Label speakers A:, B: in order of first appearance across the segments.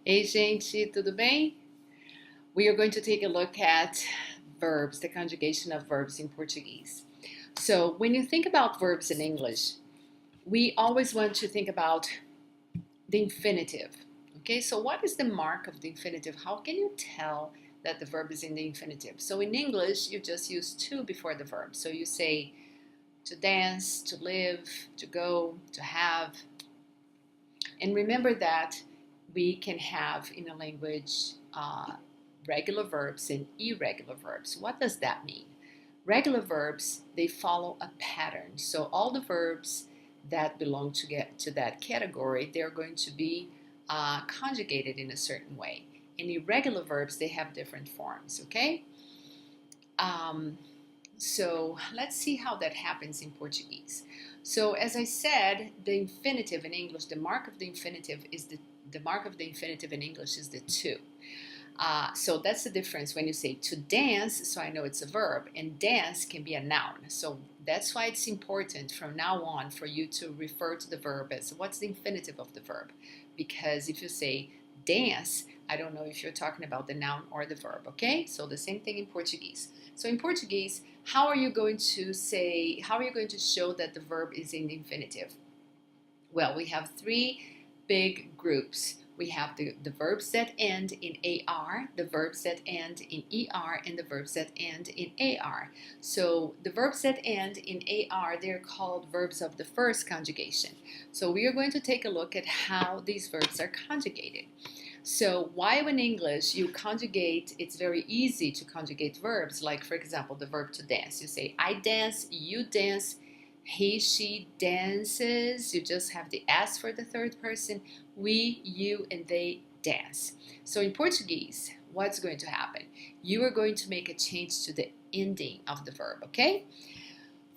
A: Ei, gente, tudo bem? We are going to take a look at verbs, the conjugation of verbs in Portuguese. So, when you think about verbs in English, we always want to think about the infinitive. Okay, so what is the mark of the infinitive? How can you tell that the verb is in the infinitive? So, in English, you just use to before the verb. So, you say to dance, to live, to go, to have. And remember that we can have in a language regular verbs and irregular verbs. What does that mean? Regular verbs, they follow a pattern. So all the verbs that belong to that category, they're going to be conjugated in a certain way. And irregular verbs, they have different forms, okay? So let's see how that happens in Portuguese. So as I said, the infinitive in English, the mark of the infinitive is the mark of the infinitive in English is the to. So that's the difference when you say to dance, so I know it's a verb, and dance can be a noun. So that's why it's important from now on for you to refer to the verb as what's the infinitive of the verb. Because if you say dance, I don't know if you're talking about the noun or the verb, okay? So the same thing in Portuguese. So in Portuguese, how are you going to show that the verb is in the infinitive? Well, we have three big groups. We have the verbs that end in AR, the verbs that end in ER, and the verbs that end in AR. So the verbs that end in AR, they're called verbs of the first conjugation. So we are going to take a look at how these verbs are conjugated. So while in English you conjugate, it's very easy to conjugate verbs, like for example the verb to dance. You say I dance, you dance, he, she dances. You just have the S for the third person. We, you, and they dance. So in Portuguese, what's going to happen? You are going to make a change to the ending of the verb, okay?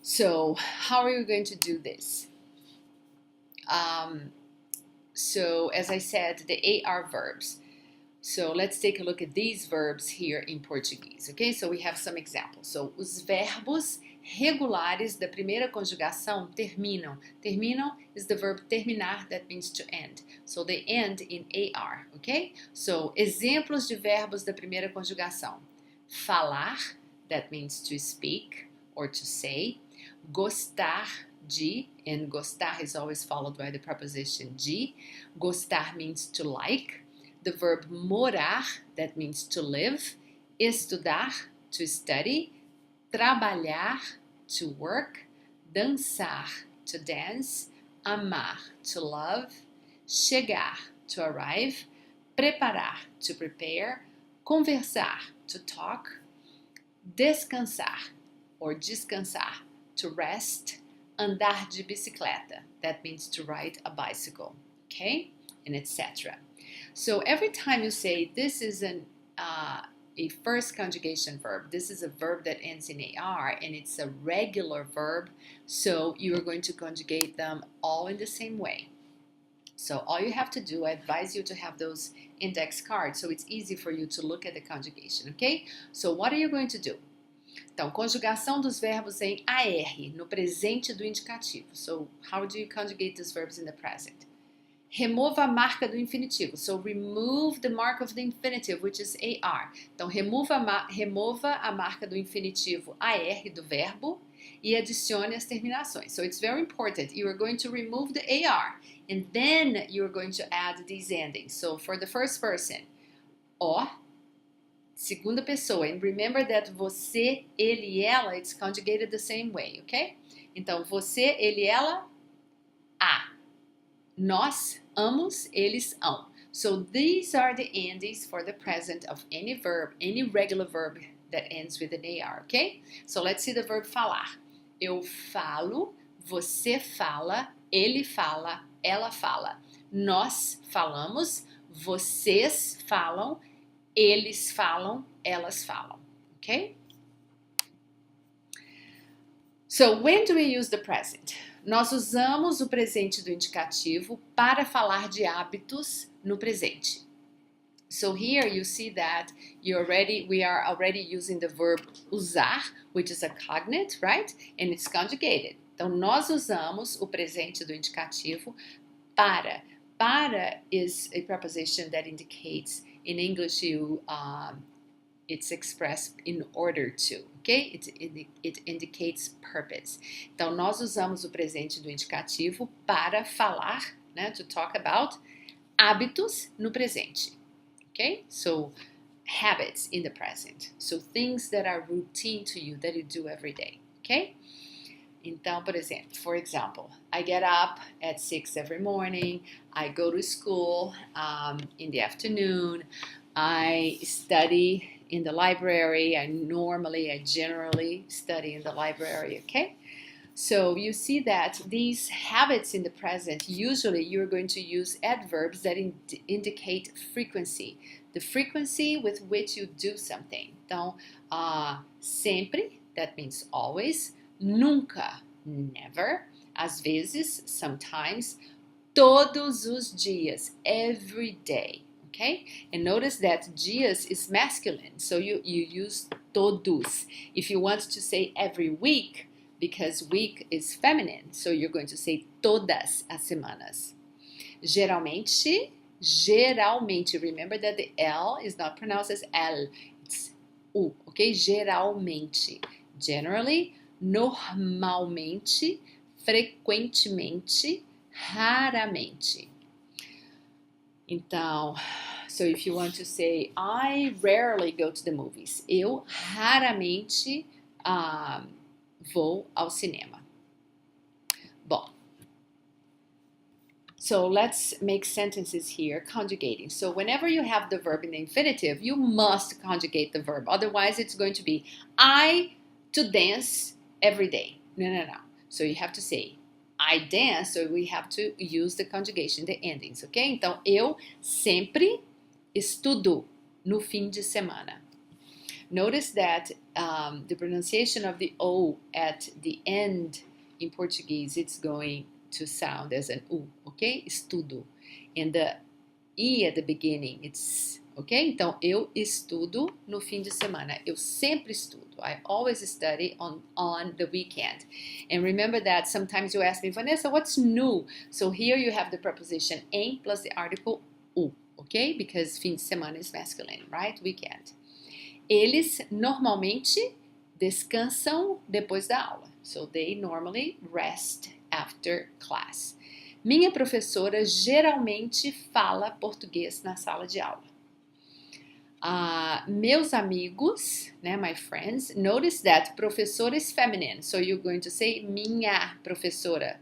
A: So how are you going to do this? So as I said, the AR verbs. So let's take a look at these verbs here in Portuguese, okay? So we have some examples. So os verbos regulares da primeira conjugação terminam. Terminam is the verb terminar, that means to end. So they end in AR, okay? So exemplos de verbos da primeira conjugação. Falar, that means to speak or to say. Gostar de, and gostar is always followed by the preposition de. Gostar means to like. The verb morar, that means to live. Estudar, to study. Trabalhar, to work. Dançar, to dance. Amar, to love. Chegar, to arrive. Preparar, to prepare. Conversar, to talk. Descansar, or descansar, to rest. Andar de bicicleta, that means to ride a bicycle, okay? And etc. So every time you say this is a first conjugation verb, this is a verb that ends in AR and it's a regular verb, so you are going to conjugate them all in the same way. So all you have to do, I advise you to have those index cards so it's easy for you to look at the conjugation, okay? So what are you going to do? Então, conjugação dos verbos em AR, no presente do indicativo. So, how do you conjugate these verbs in the present? Remova a marca do infinitivo. So, remove the mark of the infinitive, which is AR. Então, remova a marca do infinitivo AR do verbo e adicione as terminações. So, it's very important. You are going to remove the AR and then you are going to add these endings. So, for the first person, o, segunda pessoa. And remember that você, ele e ela, it's conjugated the same way, okay? Então, você, ele, ela, a. Nós, amos, eles, ão. So these are the endings for the present of any verb, any regular verb that ends with an AR, okay? So let's see the verb falar. Eu falo, você fala, ele fala, ela fala. Nós falamos, vocês falam, eles falam, elas falam, okay? So, when do we use the present? Nós usamos o presente do indicativo para falar de hábitos no presente. So here you see that we are already using the verb usar, which is a cognate, right? And it's conjugated. Então, nós usamos o presente do indicativo para Para is a preposition that indicates, in English, it's expressed in order to, ok? It indicates purpose. Então, nós usamos o presente do indicativo para falar, né? To talk about hábitos no presente, ok? So, habits in the present. So, things that are routine to you, that you do every day, ok? Então, por exemplo, for example, I get up at 6 every morning, I go to school in the afternoon, I study in the library, I generally study in the library, okay? So you see that these habits in the present, usually you're going to use adverbs that indicate frequency, the frequency with which you do something. Então, sempre, that means always, nunca, never, às vezes, sometimes, todos os dias, every day, okay? And notice that dias is masculine, so you use todos. If you want to say every week, because week is feminine, so you're going to say todas as semanas. Geralmente, remember that the L is not pronounced as L, it's U, okay? Geralmente, generally, normalmente, frequentemente, raramente. Então, so if you want to say, I rarely go to the movies. Eu raramente vou ao cinema. Bom, so let's make sentences here, conjugating. So whenever you have the verb in the infinitive, you must conjugate the verb. Otherwise, it's going to be, I to dance every day. No. So you have to say, I dance, so we have to use the conjugation, the endings, ok? Então, eu sempre estudo no fim de semana. Notice that the pronunciation of the O at the end in Portuguese, it's going to sound as an U, ok? Estudo. And the I at the beginning, it's, ok? Então, eu estudo no fim de semana. Eu sempre estudo. I always study on the weekend. And remember that sometimes you ask me, Vanessa, what's new? So here you have the preposition em plus the article U, ok? Because fim de semana is masculine, right? Weekend. Eles normalmente descansam depois da aula. So they normally rest after class. Minha professora geralmente fala português na sala de aula. Meus amigos, né, my friends, notice that professora is feminine. So you're going to say minha professora.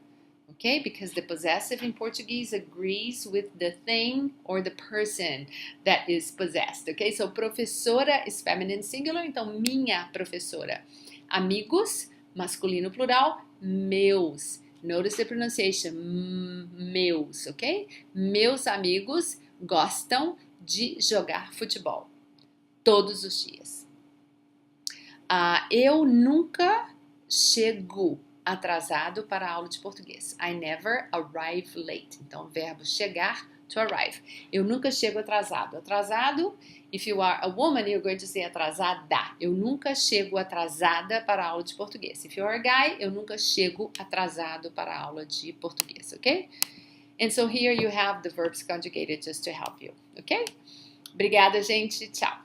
A: Okay, because the possessive in Portuguese agrees with the thing or the person that is possessed. Okay, so professora is feminine singular, então minha professora. Amigos, masculino plural, meus. Notice the pronunciation, meus, ok? Meus amigos gostam de jogar futebol todos os dias. Eu nunca chego atrasado para a aula de português. I never arrive late. Então, verbo chegar, to arrive. Eu nunca chego atrasado. Atrasado, if you are a woman, you're going to say atrasada. Eu nunca chego atrasada para a aula de português. If you are a guy, eu nunca chego atrasado para a aula de português, ok? And so here you have the verbs conjugated just to help you, ok? Obrigada, gente. Tchau.